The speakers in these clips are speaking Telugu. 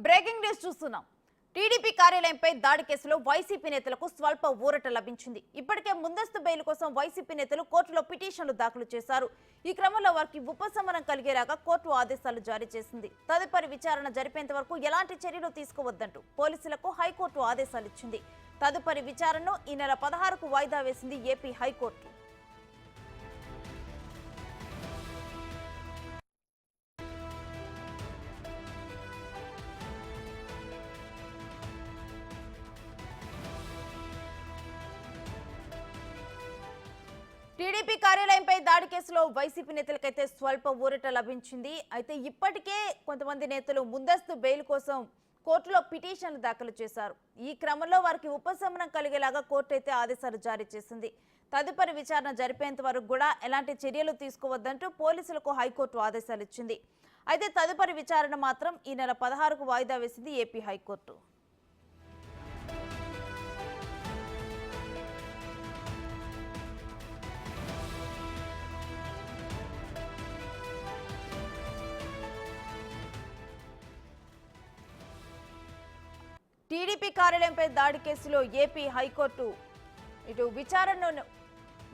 బ్రేకింగ్ న్యూస్ చూస్తున్నాం. టీడీపీ కార్యాలయంపై దాడి కేసులో వైసీపీ నేతలకు స్వల్ప ఊరట లభించింది. ఇప్పటికే ముందస్తు బెయిల్ కోసం వైసీపీ నేతలు కోర్టులో పిటిషన్లు దాఖలు చేశారు. ఈ క్రమంలో వారికి ఉపశమనం కలిగేలాగా కోర్టు ఆదేశాలు జారీ చేసింది. తదుపరి విచారణ జరిపేంత వరకు ఎలాంటి చర్యలు తీసుకోవద్దంటూ పోలీసులకు హైకోర్టు ఆదేశాలు ఇచ్చింది. తదుపరి విచారణను ఈ నెల 16కు వాయిదా వేసింది ఏపీ హైకోర్టు. టీడీపీ కార్యాలయంపై దాడి కేసులో వైసీపీ నేతలకైతే స్వల్ప ఊరట లభించింది. అయితే ఇప్పటికే కొంతమంది నేతలు ముందస్తు బెయిల్ కోసం కోర్టులో పిటిషన్లు దాఖలు చేశారు. ఈ క్రమంలో వారికి ఉపశమనం కలిగేలాగా కోర్టు అయితే ఆదేశాలు జారీ చేసింది. తదుపరి విచారణ జరిపేంత వరకు కూడా ఎలాంటి చర్యలు తీసుకోవద్దంటూ పోలీసులకు హైకోర్టు ఆదేశాలు ఇచ్చింది. అయితే తదుపరి విచారణ మాత్రం ఈ నెల 16కు వాయిదా వేసింది ఏపీ హైకోర్టు. టీడీపీ కార్యాలయంపై దాడి కేసులో ఏపీ హైకోర్టు ఇటు విచారణను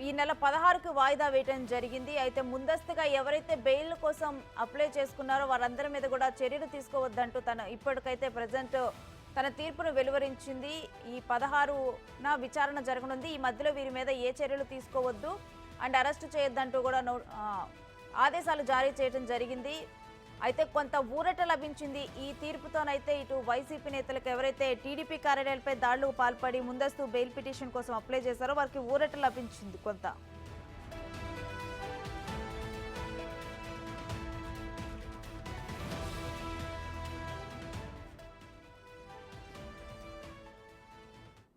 ఈ నెల 16కు వాయిదా వేయడం జరిగింది. అయితే ముందస్తుగా ఎవరైతే బెయిల్ కోసం అప్లై చేసుకున్నారో వారందరి మీద కూడా చర్యలు తీసుకోవద్దంటూ ఇప్పటికైతే ప్రజెంట్ తన తీర్పును వెలువరించింది. ఈ 16న విచారణ జరగనుంది. ఈ మధ్యలో వీరి మీద ఏ చర్యలు తీసుకోవద్దు అండ్ అరెస్టు చేయొద్దంటూ కూడా ఆదేశాలు జారీ చేయడం జరిగింది. అయితే కొంత ఊరట లభించింది ఈ తీర్పుతోనైతే. ఇటు వైసీపీ నేతలకు ఎవరైతే టీడీపీ కార్యాలయాలపై దాడులకు పాల్పడి ముందస్తు బెయిల్ పిటిషన్ కోసం అప్లై చేశారో వారికి ఊరట లభించింది కొంత.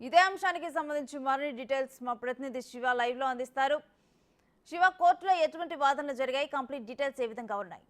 ఇదే అంశానికి సంబంధించి మరిన్ని డీటెయిల్స్ మా ప్రతినిధి శివ లైవ్ లో అందిస్తారు. శివ, కోర్టులో ఎటువంటి వాదనలు జరిగాయి? కంప్లీట్ డీటెయిల్స్ ఏ విధంగా ఉన్నాయి?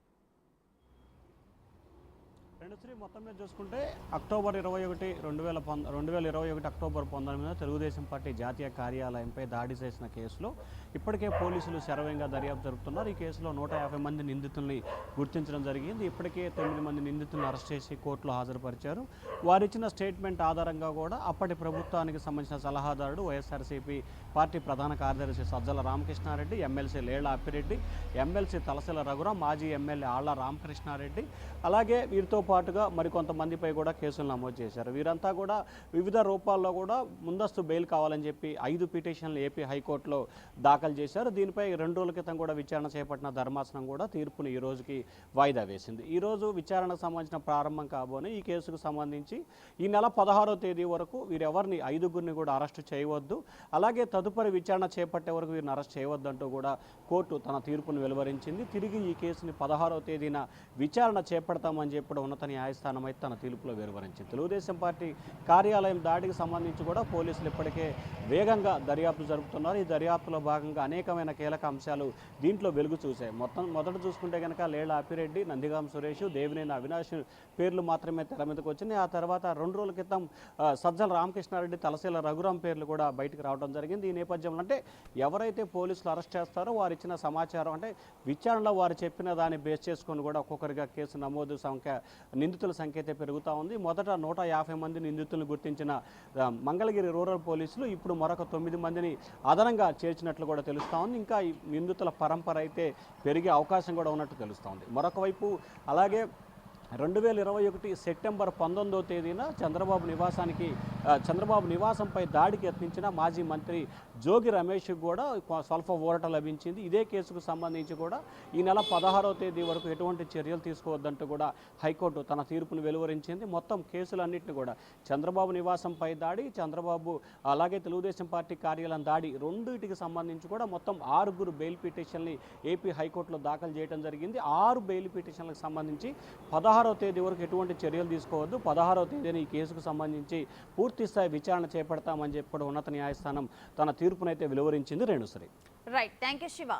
మొత్తం మీద చూసుకుంటే అక్టోబర్ 21, 2021 అక్టోబర్ 19 తెలుగుదేశం పార్టీ జాతీయ కార్యాలయంపై దాడి చేసిన కేసులో ఇప్పటికే పోలీసులు శరవేగంగా దర్యాప్తు జరుపుతున్నారు. ఈ కేసులో 150 మంది నిందితుల్ని గుర్తించడం జరిగింది. ఇప్పటికే 9 మంది నిందితులను అరెస్ట్ చేసి కోర్టులో హాజరుపరిచారు. వారిచ్చిన స్టేట్మెంట్ ఆధారంగా కూడా అప్పటి ప్రభుత్వానికి సంబంధించిన సలహాదారుడు వైఎస్ఆర్సీపీ పార్టీ ప్రధాన కార్యదర్శి సజ్జల రామకృష్ణారెడ్డి, ఎమ్మెల్సీ లేళ్ల అప్పిరెడ్డి, ఎమ్మెల్సీ తలసిల రఘురాం, మాజీ ఎమ్మెల్యే ఆళ్ల రామకృష్ణారెడ్డి, అలాగే వీరితో పాటుగా మరికొంతమందిపై కూడా కేసులు నమోదు చేశారు. వీరంతా కూడా వివిధ రూపాల్లో కూడా ముందస్తు బెయిల్ కావాలని చెప్పి 5 పిటిషన్లు ఏపీ హైకోర్టులో దాఖలు చేశారు. దీనిపై 2 రోజుల క్రితం కూడా విచారణ చేపట్టిన ధర్మాసనం కూడా తీర్పును ఈ రోజుకి వాయిదా వేసింది. ఈ రోజు విచారణకు సంబంధించిన ప్రారంభం కాబోని ఈ కేసుకు సంబంధించి ఈ నెల 16వ తేదీ వరకు వీరెవరిని 5గురిని కూడా అరెస్టు చేయవద్దు, అలాగే తదుపరి విచారణ చేపట్టే వరకు వీరిని అరెస్ట్ చేయవద్దంటూ కూడా కోర్టు తన తీర్పును వెలువరించింది. తిరిగి ఈ కేసుని 16వ తేదీన విచారణ చేపడతామని చెప్పి ఉన్నత న్యాయస్థానం అయితే తన తీర్పులో వెలువరించింది. తెలుగుదేశం పార్టీ కార్యాలయం దాడికి సంబంధించి కూడా పోలీసులు ఇప్పటికే వేగంగా దర్యాప్తు జరుపుతున్నారు. ఈ దర్యాప్తులో భాగంగా అనేకమైన కీలక అంశాలు దీంట్లో వెలుగు చూశాయి. మొదట చూసుకుంటే కనుక లేళ్ల అప్పిరెడ్డి, నందిగాం సురేష్, దేవినేని అవినాష్ పేర్లు మాత్రమే తెర మీదకి వచ్చినాయి. ఆ తర్వాత 2 రోజుల క్రితం సజ్జల రామకృష్ణారెడ్డి, తలసీల రఘురాం పేర్లు కూడా బయటకు రావడం జరిగింది. ఈ నేపథ్యంలో అంటే ఎవరైతే పోలీసులు అరెస్ట్ చేస్తారో వారు ఇచ్చిన సమాచారం అంటే విచారణలో వారు చెప్పిన దాన్ని బేస్ చేసుకొని కూడా ఒక్కొక్కరిగా కేసు నమోదు నిందితుల సంఖ్య అయితే పెరుగుతూ ఉంది. మొదట 150 మంది నిందితులను గుర్తించిన మంగళగిరి రూరల్ పోలీసులు ఇప్పుడు మరొక 9 మందిని అదనంగా చేర్చినట్లు కూడా తెలుస్తూ ఉంది. ఇంకా ఈ నిందితుల పరంపర అయితే పెరిగే అవకాశం కూడా ఉన్నట్టు తెలుస్తూ ఉంది. మరొక వైపు అలాగే 2021 సెప్టెంబర్ 19వ తేదీన చంద్రబాబు నివాసంపై దాడికి యత్నించిన మాజీ మంత్రి జోగి రమేష్కి కూడా స్వల్ప ఊరట లభించింది. ఇదే కేసుకు సంబంధించి కూడా ఈ నెల 16వ తేదీ వరకు ఎటువంటి చర్యలు తీసుకోవద్దంటూ కూడా హైకోర్టు తన తీర్పును వెలువరించింది. మొత్తం కేసులన్నింటినీ కూడా చంద్రబాబు నివాసంపై దాడి, చంద్రబాబు అలాగే తెలుగుదేశం పార్టీ కార్యాలయం దాడి రెండింటికి సంబంధించి కూడా మొత్తం 6 బెయిల్ పిటిషన్ని ఏపీ హైకోర్టులో దాఖలు చేయడం జరిగింది. 6 బెయిల్ పిటిషన్లకు సంబంధించి 16వ తేదీ వరకు ఎటువంటి చర్యలు తీసుకోవద్దు, 16వ తేదీన ఈ కేసుకు సంబంధించి పూర్తిస్థాయి విచారణ చేపడతామని చెప్పి ఉన్నత న్యాయస్థానం తన తీర్పునైతే వెలువరించింది. Renusri. Right, thank you Shiva.